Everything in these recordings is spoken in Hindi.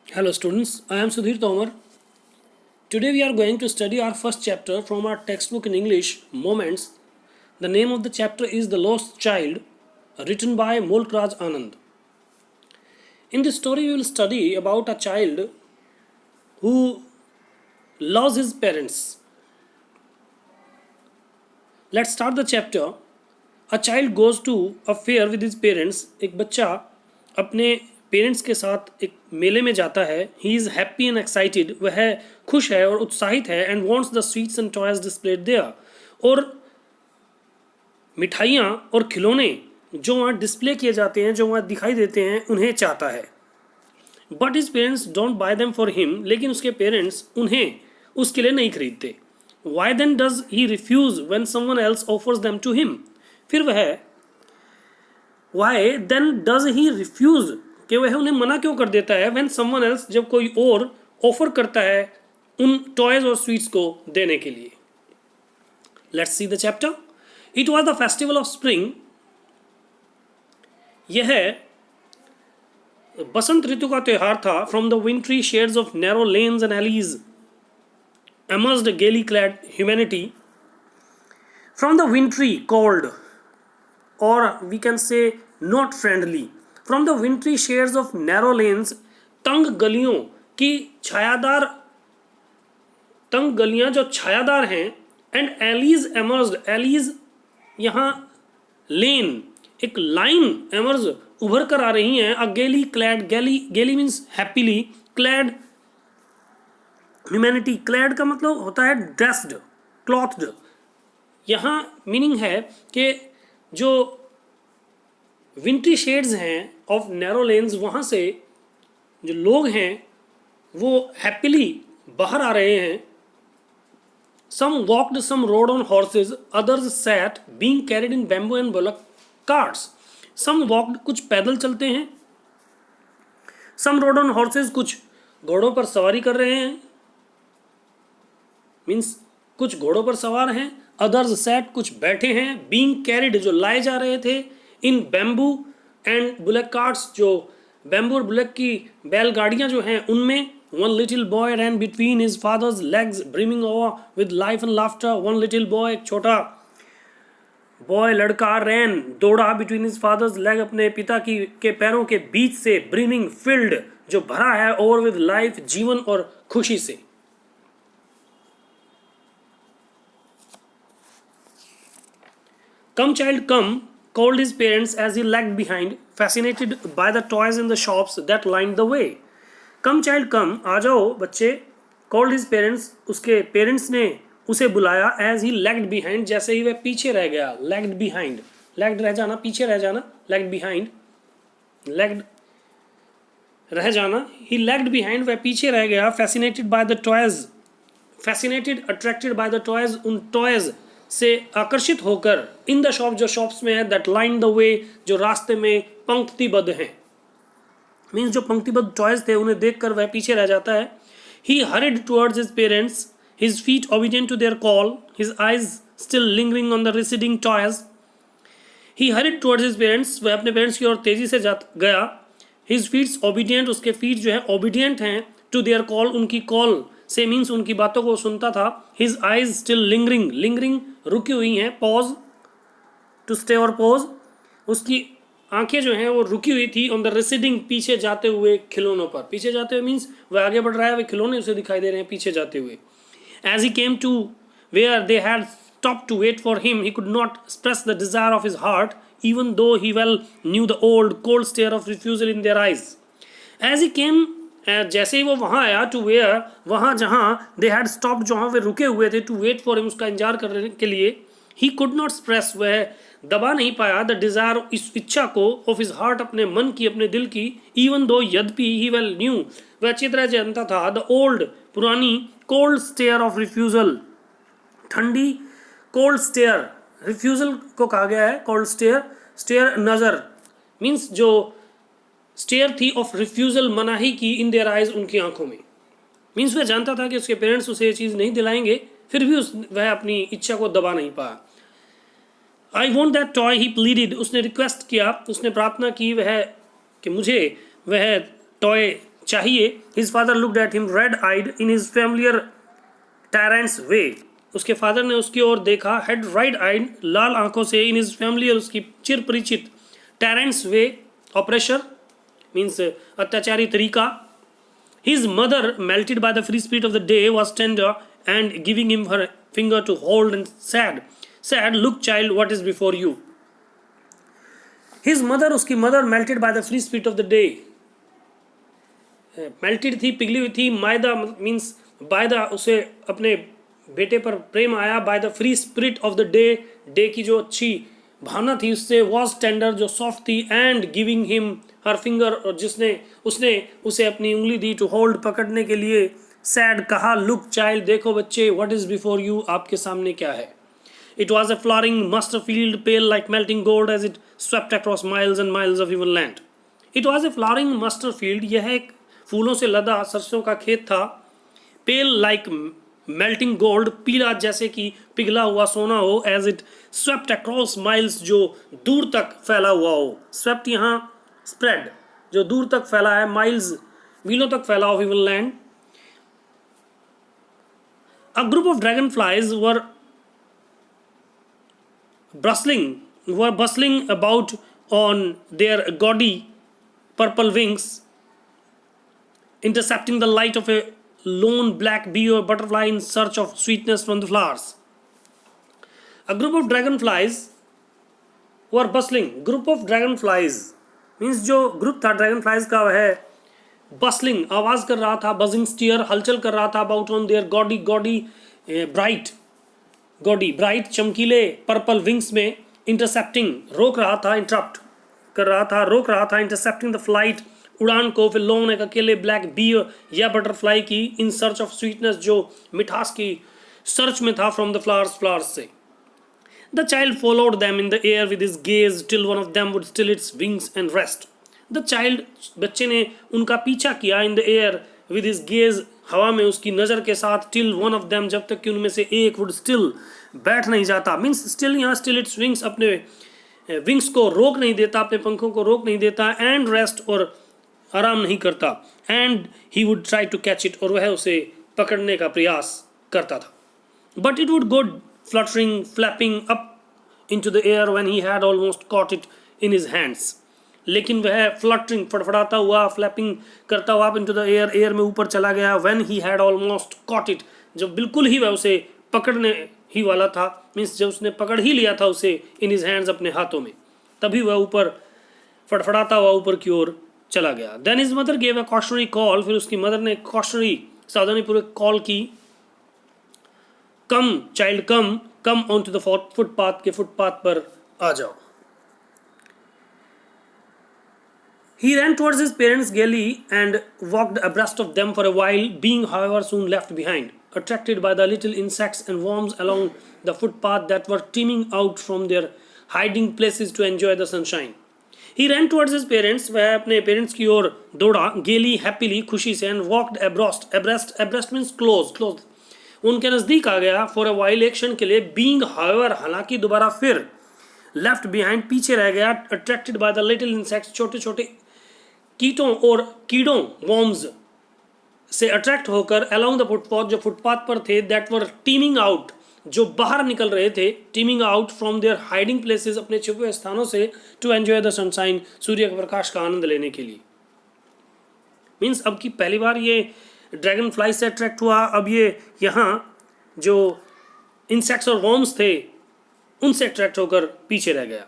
Hello students, I am Sudhir Tomar. Today we are going to study our first chapter from our textbook in English, Moments. The name of the chapter is The Lost Child, written by Molk Raj Anand. In this story we will study about a child who lost his parents. Let's start the chapter. A child goes to a fair with his parents. एक बच्चा अपने पेरेंट्स के साथ एक मेले में जाता है. He is happy and excited. वह खुश है और उत्साहित है. And wants the sweets and toys displayed there. और मिठाइयाँ और खिलौने जो वहाँ डिस्प्ले किए जाते हैं, जो वहाँ दिखाई देते हैं, उन्हें चाहता है. But his parents don't buy them for him. लेकिन उसके पेरेंट्स उन्हें उसके लिए नहीं खरीदते. Why then does he refuse when someone else offers them to him. फिर वह why then does he refuse कि वह उन्हें मना क्यों कर देता है. व्हेन समवन एल्स, जब कोई और ऑफर करता है उन टॉयज और स्वीट्स को देने के लिए. Let's see the chapter. It was the festival of spring. यह बसंत ऋतु का त्यौहार था. From the विंट्री shades of narrow lens and allies emerged a gaily clad humanity. From the wintry cold, or we can say not friendly, from the wintry shades of narrow lanes, तंग गलियों की छायादार, तंग गलियां जो छायादार हैं. And allies emerge. एलीज यहाँ लेन, एक लाइन एमर्ज उभर कर आ रही हैं. अ गेली क्लैड. गेली means happily. Clad humanity. Clad का मतलब होता है ड्रेस्ड, क्लॉथ्ड. यहाँ मीनिंग है कि जो विंट्री शेड्स हैं ऑफ नैरो लेन्स, वहाँ से जो लोग हैं वो हैप्पीली बाहर आ रहे हैं. Some walked, some rode on horses, others sat being carried in bamboo and bullock carts. Some walked, कुछ पैदल चलते हैं. सम रोड ऑन हॉर्सेज, कुछ घोड़ों पर सवारी कर रहे हैं, मीन्स कुछ घोड़ों पर सवार हैं. अदर्स सैट, कुछ बैठे हैं. बीइंग कैरिड, जो लाए जा रहे थे. In bamboo and bullock carts, जो बैम्बू और बुलेक की बैलगाड़ियां जो हैं उनमें. One little boy ran between his father's legs brimming over with life and laughter. One little boy, एक छोटा बॉय, लड़का. रैन, दौड़ा. बिटवीन हिज फादर्स लेग, अपने पिता की के पैरों के बीच से. ब्रिमिंग, फिल्ड, जो भरा है. ओवर विद लाइफ, जीवन और खुशी से. Come child come, called his parents as he lagged behind, fascinated by the toys in the shops that lined the way. Come child come, आ जाओ बच्चे. Called his parents, उसके पेरेंट्स ने उसे बुलाया. as he lagged behind, जैसे ही वह पीछे रह गया. lagged behind, lagged रह जाना, पीछे रह जाना. lagged behind, lagged रह जाना. he lagged behind, वह पीछे रह गया. fascinated by the toys, fascinated, attracted by the toys, उन toys से आकर्षित होकर. इन द शॉप, जो शॉप्स में है. दैट लाइन द वे, जो रास्ते में पंक्तिबद्ध हैं. मीन्स जो पंक्तिबद्ध टॉयज थे उन्हें देखकर वह पीछे रह जाता है. He hurried towards his parents, his feet obedient to their call, his eyes still lingering on the receding toys. He hurried towards his parents, वह अपने पेरेंट्स की ओर तेजी से गया. हिज फीट्स ओबीडिएंट, उसके फीट जो है ओबीडिएंट हैं. टू देयर कॉल, उनकी कॉल से, मीन्स उनकी बातों को सुनता था. His eyes still lingering, lingering रुकी हुई हैं. पॉज, टू स्टे और पॉज, उसकी आंखें जो हैं वो रुकी हुई थी. ऑन द रिसीडिंग, पीछे जाते हुए खिलौनों पर. पीछे जाते हुए मीन्स वह आगे बढ़ रहा है, वे खिलौने उसे दिखाई दे रहे हैं पीछे जाते हुए. As he came to where they had stopped to wait for him, he could not express the desire of his heart, even though he well knew the old cold stare of refusal in their eyes. As he came, जैसे ही वो वहाँ आया. टू वेयर, वहाँ जहाँ. दे हैड स्टॉप, जहाँ वे रुके हुए थे. टू वेट फॉर हिम, उसका इंतजार करने के लिए. ही कुड नॉट एक्सप्रेस, वह दबा नहीं पाया. द डिज़ायर, इस इच्छा को. ऑफ हिज हार्ट, अपने मन की, अपने दिल की. इवन दो, यद्यपि. ही वेल न्यू, वह अच्छी तरह जानता था. द ओल्ड, पुरानी. कोल्ड स्टेयर ऑफ रिफ्यूजल, ठंडी. कोल्ड स्टेयर, रिफ्यूजल को कहा गया है कोल्ड स्टेयर. स्टेयर, नज़र, मीन्स जो स्टेयर थी ऑफ रिफ्यूजल, मनाही की. इन देयर आइज, उनकी आंखों में. मीन्स वह जानता था कि उसके पेरेंट्स उसे ये चीज़ नहीं दिलाएंगे, फिर भी वह अपनी इच्छा को दबा नहीं पाया. आई want that toy, he pleaded, उसने रिक्वेस्ट किया, उसने प्रार्थना की वह कि मुझे वह टॉय चाहिए. His father looked at him red-eyed in his familiar tyrant's way. उसके फादर ने उसकी ओर देखा हेड राइड आइड लाल आंखों से, इन हिज फैमिलियर उसकी चिर परिचित, टैरेंट्स वे ऑपरेशर मीन्स अत्याचारी तरीका. His mother melted by the free spirit of the day was tender and giving him her finger to hold and said look child what is before you. His mother उसकी mother melted by the free spirit of the day, melted थी, पिघली हुई थी. मायदा मीन्स बाय द, उसे अपने बेटे पर प्रेम आया. Bye the free spirit of the day, day की जो अच्छी भावना थी उससे. वॉज टेंडर जो सॉफ्ट थी. And giving him her finger और जिसने उसने उसे अपनी उंगली दी टू होल्ड पकड़ने के लिए. सैड कहा लुक चाइल्ड देखो बच्चे, व्हाट इज बिफोर यू आपके सामने क्या है. It was a flowering mustard field pale like melting gold as it swept across miles and miles of even land. It was a flowering mustard field, यह एक फूलों से लदा सरसों का खेत था. पेल लाइक मेल्टिंग गोल्ड, पीला जैसे कि पिघला हुआ सोना हो. As it swept across miles, जो दूर तक फैला हुआ हो. स्वेप्ट यहाँ स्प्रेड, जो दूर तक फैला है. माइल्स मीलों तक फैला of even land. A group of dragon flies were bustling about on their gaudy purple wings, intercepting the light of a lone black bee or butterfly in search of sweetness from the flowers. A group of dragonflies were bustling. Group of dragonflies means जो group था dragonflies का वह bustling आवाज़ कर रहा था, buzzing stir हलचल कर रहा था about on their bright चमकीले पर्पल विंग्स में. इंटरसेप्टिंग रोक रहा था, इंटरप्ट कर रहा था, रोक रहा था. इंटरसेप्टिंग द फ्लाइट उड़ान को, फिर लोन एक अकेले ब्लैक बी या बटरफ्लाई की. इन सर्च ऑफ स्वीटनेस जो मिठास की सर्च में था. फ्रॉम द फ्लावर्स से. The child followed them in the air with his gaze till one of them would still its wings and rest. The child बच्चे ने उनका पीछा किया in the air with his gaze, हवा में उसकी नज़र के साथ. टिल वन ऑफ देम, जब तक कि उनमें से एक वुड स्टिल बैठ नहीं जाता. मीन्स स्टिल यहाँ स्टिल इट्स विंग्स, अपने विंग्स को रोक नहीं देता, अपने पंखों को रोक नहीं देता. एंड रेस्ट और आराम नहीं करता. And he would try to catch it, और वह उसे पकड़ने का प्रयास करता था. But it would go fluttering flapping up into the air when he had almost caught it in his hands. लेकिन वह फ्लटरिंग फड़फड़ाता हुआ, फ्लैपिंग करता हुआ into the air, air में ऊपर चला गया. When he had almost caught it, जब बिल्कुल ही वह उसे पकड़ने ही वाला था. मीन्स जब उसने पकड़ ही लिया था उसे इन हिज हैंड्स, अपने हाथों में, तभी वह ऊपर फड़फड़ाता हुआ ऊपर की ओर चला गया. Then his mother gave a cautionary call, फिर उसकी मदर ने कॉशनरी सावधानीपूर्वक कॉल की. Come child come on to the footpath, के फुटपाथ पर आ जाओ. He ran towards his parents gaily and walked abreast of them for a while, being however soon left behind, attracted by the little insects and worms along the footpath that were teeming out from their hiding places to enjoy the sunshine. He ran towards his parents, वह अपने पेरेंट्स की ओर दौड़ा. gaily happily खुशी से. and walked abreast means close, उनके नज़दीक आ गया. for a while एक क्षण के लिए. being however हालांकि दोबारा फिर. left behind पीछे रह गया. attracted by the little insects छोटे छोटे कीटों और कीड़ों वॉर्म्स से अट्रैक्ट होकर. अलोंग द फुटपाथ, जो फुटपाथ पर थे. दैट वर टीमिंग आउट, जो बाहर निकल रहे थे. Teeming out from their hiding places, अपने छुपे हुए स्थानों से. टू एंजॉय द सनशाइन, सूर्य के प्रकाश का आनंद लेने के लिए. मीन्स अब की पहली बार ये ड्रैगन फ्लाई से अट्रैक्ट हुआ. अब ये यहाँ जो इंसेक्ट्स और वॉर्म्स थे उनसे अट्रैक्ट होकर पीछे रह गया.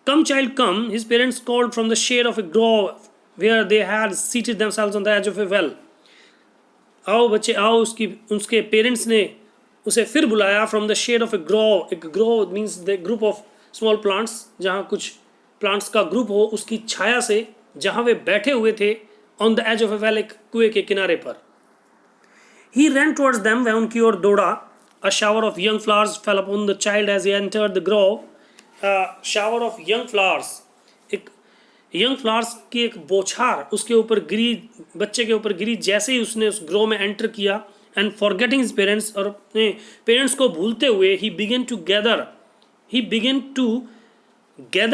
Come child come, his parents called from the shade of a grove where they had seated themselves on the edge of a well. आओ बच्चे आओ, उसके पेरेंट्स ने उसे फिर बुलाया. From the shade of a grove, एक grove means the group of small plants, जहाँ कुछ प्लांट्स का ग्रुप हो, उसकी छाया से, जहाँ वे बैठे हुए थे. On the edge of a well, एक कुएं के किनारे पर. ही रैन टुवर्ड्स देम, वह उनकी ओर दौड़ा. A shower of young flowers fell upon the child as he entered the grove. Shower of young flowers, एक यंग फ्लावर्स की एक बौछार उसके ऊपर गिरी, बच्चे के ऊपर गिरी जैसे ही उसने उस ग्रो में एंटर किया. एंड फॉरगेटिंग हिज पेरेंट्स, और अपने पेरेंट्स को भूलते हुए. He began to gather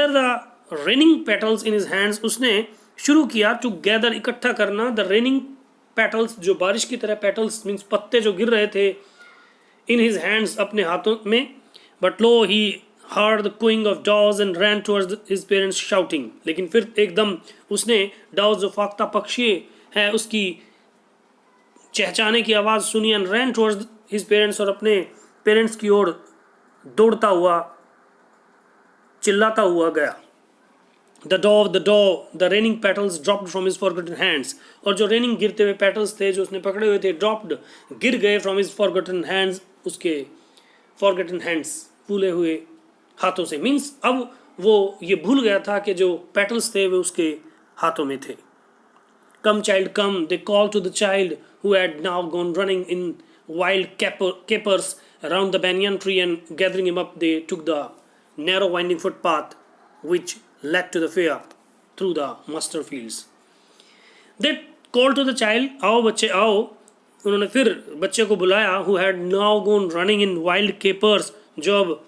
the raining petals in his hands, उसने शुरू किया टू गैदर इकट्ठा करना द रेनिंग पेटल्स जो बारिश की तरह पेटल्स मीन्स पत्ते जो गिर रहे थे इन हिज हैंड्स अपने हाथों में but low he heard the cooing of doves and ran towards his parents shouting लेकिन फिर एकदम उसने डाउस जो फाख्ता पक्षी है उसकी चहचहाने की आवाज़ सुनी and ran towards his parents और अपने पेरेंट्स की ओर दौड़ता हुआ चिल्लाता हुआ गया the dove the raining petals dropped from his forgotten hands और जो रेनिंग गिरते हुए पेटल्स थे जो उसने पकड़े हुए थे dropped गिर गए from his forgotten hands उसके forgotten hands भूले हुए हाथों से मीन्स अब वो ये भूल गया था कि जो पेटल्स थे वे उसके हाथों में थे come child come they call to the child who had now gone running in wild capers around the banyan tree and gathering him up they took the narrow winding footpath which led to the fair through the mustard fields they called to the child आओ बच्चे आओ उन्होंने फिर बच्चे को बुलाया who had now gone running in wild capers जो अब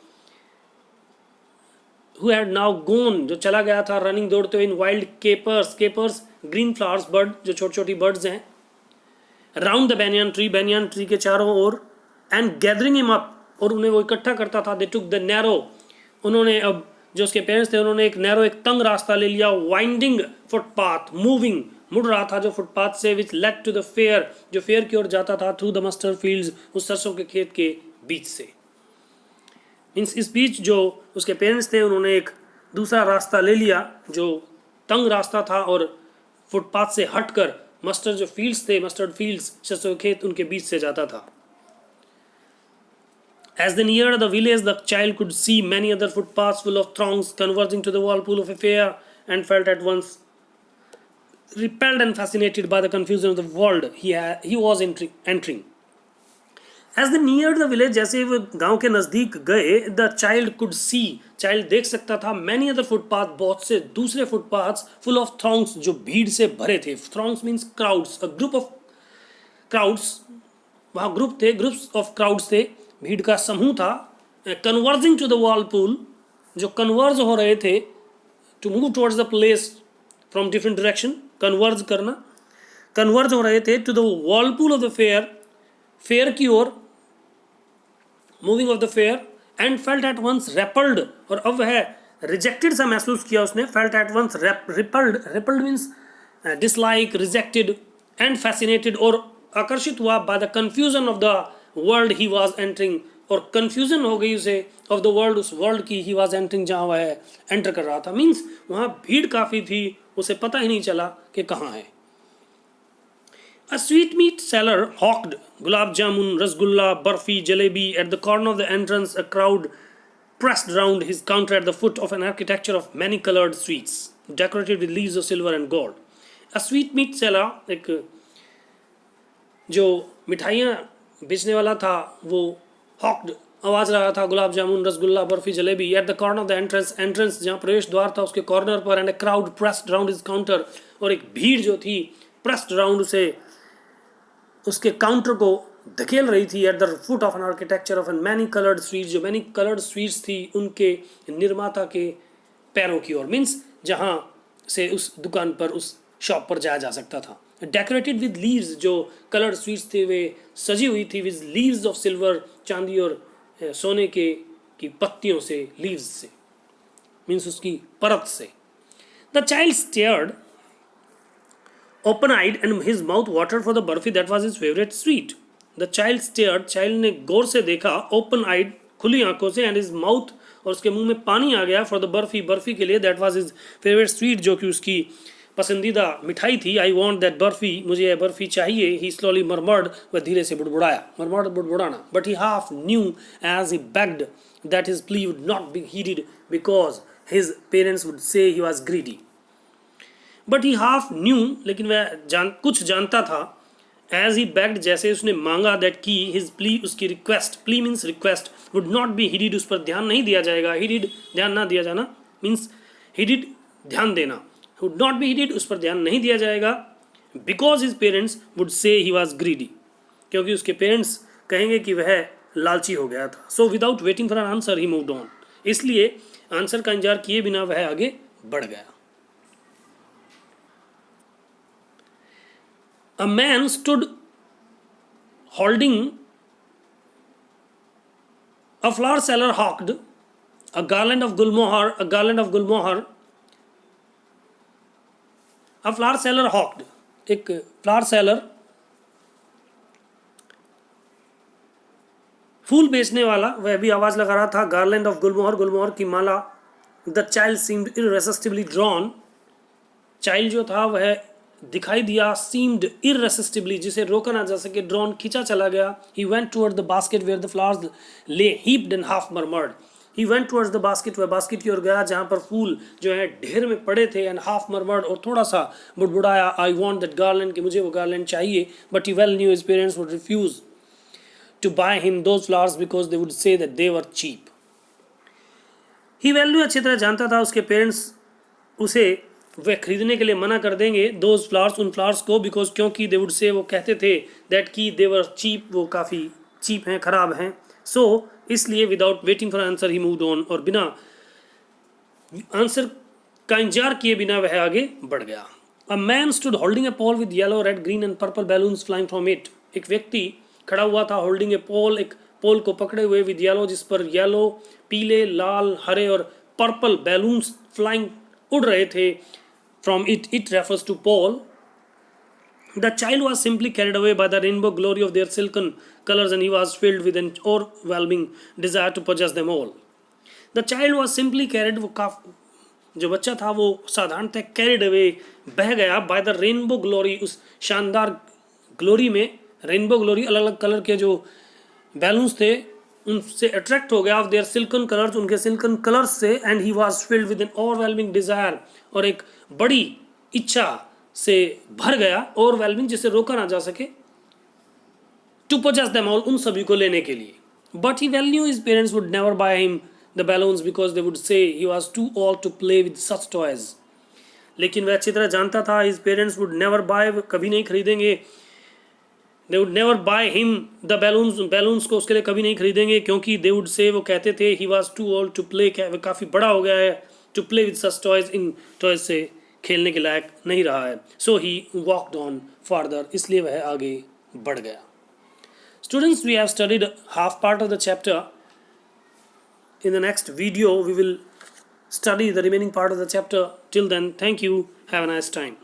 who had now gone जो चला गया था रनिंग दौड़ते हुए इन wild capers green flowers bird जो छोटी छोटी बर्ड्स हैं राउंड द बैनियन ट्री के चारों ओर एंड गैदरिंग हिम अप और उन्हें वो इकट्ठा करता था दे टुक द नैरो उन्होंने अब जो उसके पेरेंट्स थे उन्होंने एक नैरो एक तंग रास्ता ले लिया वाइंडिंग फुटपाथ मूविंग मुड़ रहा था जो फुटपाथ से which led to the fair जो फेयर की ओर जाता था थ्रू द मस्टर्ड फील्ड्स उस सरसों के खेत के बीच से मीन्स इस बीच जो उसके पेरेंट्स थे उन्होंने एक दूसरा रास्ता ले लिया जो तंग रास्ता था और फुटपाथ से हटकर मस्टर्ड फील्ड्स सरसों खेत उनके बीच से जाता था As they neared the village, the child could see many other footpaths full of throngs converging to the whirlpool of a fair and felt at once repelled and fascinated by the confusion of the world he was entering. As they neared the village, जैसे वो गांव के नज़दीक गए the child could see, child देख सकता था many other footpaths, बहुत से दूसरे footpaths full of throngs जो भीड़ से भरे थे. Throngs means crowds, a group of crowds, वहाँ groups of crowds थे, भीड़ का समूह था कन्वर्जिंग टू द whirlpool जो कन्वर्ज हो रहे थे to move towards the place from different direction converge हो रहे थे to the whirlpool of the fair की ओर moving of the fair and felt at once repelled और अब वह रिजेक्टेड सा महसूस किया उसने felt at once repelled means dislike rejected and fascinated और आकर्षित हुआ by the confusion of the world he was entering और कन्फ्यूजन हो गई उसे ऑफ द वर्ल्ड उस वर्ल्ड की ही वॉज एंटरिंग जहाँ वह एंटर कर रहा था मीन्स वहाँ भीड़ काफ़ी थी उसे पता ही नहीं चला कि कहाँ है A sweetmeat seller hawked gulab jamun, rasgulla, barfi, jalebi at the corner of the entrance. A crowd pressed round his counter at the foot of an architecture of many-colored sweets, decorated with leaves of silver and gold. A sweetmeat seller, एक जो मिठाइयाँ बेचने वाला था वो hawked आवाज़ रहा था gulab jamun rasgulla barfi jalebi at the corner of the entrance जहाँ प्रवेश द्वार था उसके कॉर्नर पर and a crowd pressed round his counter और एक भीड़ जो थी प्रेस्ड राउंड उसे उसके काउंटर को धकेल रही थी at the foot of an architecture of an many coloured sweets जो मैनी कलर्ड स्वीट्स थी उनके निर्माता के पैरों की ओर मीन्स जहाँ से उस दुकान पर उस शॉप पर जाया जा सकता था डेकोरेटेड विद लीव्स जो कलर्ड स्वीट्स थे वे सजी हुई थी विद लीव्स ऑफ सिल्वर चांदी और सोने के की पत्तियों से लीव्स से मीन्स उसकी परत से the child stared open-eyed and his mouth watered for the barfi that was his favorite sweet. The child stared, child ने गौर से देखा open-eyed खुली आंखों से and his mouth और उसके मुंह में पानी आ गया for the बर्फी के लिए that was his favorite sweet जो कि उसकी पसंदीदा मिठाई थी I want that बर्फी मुझे यह बर्फी चाहिए he slowly murmured वह धीरे से बुड़बुड़ाया बुड़बुड़ाना but he half knew as he begged that his plea would not be heeded because his parents would say he was greedy. But he half new लेकिन वह कुछ जानता था एज ही बैग्ड जैसे उसने मांगा दैट की हिज प्ली उसकी request plea means request would not be heeded उस पर ध्यान नहीं दिया जाएगा हिडिड ध्यान ना दिया जाना मीन्स हिडिड ध्यान देना वुड नॉट बी हिडिड उस पर ध्यान नहीं दिया जाएगा because his parents would say he was greedy क्योंकि उसके पेरेंट्स कहेंगे कि वह लालची हो गया था so without waiting for an answer he moved on इसलिए आंसर का इंतजार किए बिना वह आगे बढ़ गया A man stood holding a flower seller hawked a garland of gulmohar, a flower seller hawked, एक flower seller फूल बेचने वाला वह भी आवाज लगा रहा था, गार्लैंड ऑफ गुलमोहर, गुलमोहर की माला. The child seemed irresistibly drawn, child जो था वह दिखाई दिया, सीम्ड इररेसिस्टिबली जिसे रोका ना जा सके, ड्रॉन खींचा चला गया. He went toward the basket where the flowers lay heaped and half murmured. He went towards the basket, वह बास्केट की ओर गया जहाँ पर फूल जो है ढेर में पड़े थे. एंड हाफ मर्मर्ड, और थोड़ा सा बुड़बुड़ाया, आई वॉन्ट दैट गार्लैंड, कि मुझे वो गार्लैंड चाहिए. But he well knew his parents would refuse to buy him those flowers because they would say that they were cheap. He well अच्छी तरह जानता था उसके पेरेंट्स उसे वह खरीदने के लिए मना कर देंगे, those flowers, उन फ्लावर्स को, because क्योंकि they would say, वो कहते थे, that कि they were cheap, वो काफ़ी cheap हैं, ख़राब हैं. So इसलिए without waiting for answer he moved on, और बिना आंसर का इंतजार किए बिना वह आगे बढ़ गया. A man stood holding a pole with yellow, red, green and purple balloons flying from it. एक व्यक्ति खड़ा हुआ था, होल्डिंग ए पोल, एक पोल को पकड़े हुए, विद येलो, जिस पर येलो, पीले, लाल, हरे और पर्पल बैलून्स फ्लाइंग उड़ रहे थे. From it refers to pole. The child was simply carried away by the rainbow glory of their silken colours and he was filled with an overwhelming desire to possess them all. The child was simply carried, वो जो बच्चा था वो साधारणतः कैरिड अवे, बह गया, बाय द रेनबो ग्लोरी, उस शानदार ग्लोरी में. रेनबो ग्लोरी, अलग अलग कलर के जो बैलून्स थे उनसे अट्रैक्ट हो गया, ऑफ देयर सिल्कन कलर्स, उनके सिल्कन कलर्स से. And he was filled with an overwhelming desire, और एक बड़ी इच्छा से भर गया, ओवरवेलमिंग जिसे रोका ना जा सके, टू पोजेस देम ऑल, उन सभी को लेने के लिए. But he well knew his parents would never buy him the balloons because they would say he was too old to play with such toys. लेकिन वह अच्छी तरह जानता था, his parents would never buy, कभी नहीं खरीदेंगे, they would never buy him the balloons को उसके लिए कभी नहीं खरीदेंगे, क्योंकि they would say, वो कहते थे, he was too old to play, वह काफ़ी बड़ा हो गया है, to play with such toys, in toys से खेलने के लायक नहीं रहा है. so he walked on further, इसलिए वह आगे बढ़ गया. Students, we have studied half part of the chapter. In the next video we will study the remaining part of the chapter. Till then, thank you, have a nice time.